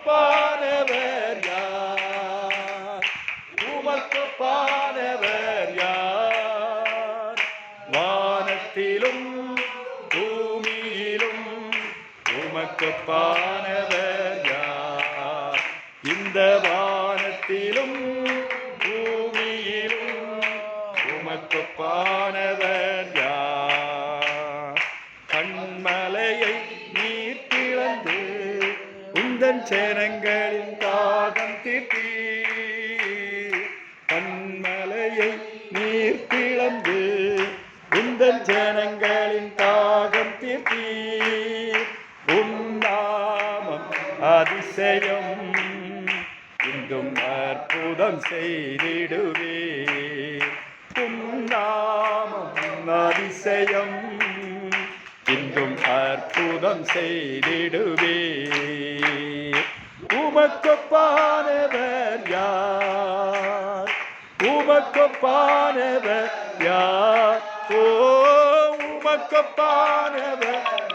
பானவர் யார்? உமக்கு பானவர் யார்? வானத்திலும் பூமியிலும் உமக்கு பானவர் யார்? இந்த வானத்திலும் பூமியிலும் உமக்கு பானவர் யார்? கண்மலையை நீர் பிளந்து உந்தன் சேனங்களின் தாகம் தீர்த்தீர். கண்மலையை நீர் பிளந்து உந்தன் சேனங்களின் தாகம் தீர்த்தீர். உன்னாமம் அதிசயம் இன்றும் அற்புதம் செய்திடுவே. உன்னாமம் அதிசயம் இன்றும் அற்புதம் செய்திடுவே. உமக்கொப்பானவர் யார்? உமக்கொப்பானவர் யார்? ஓ உமக்கொப்பானவர்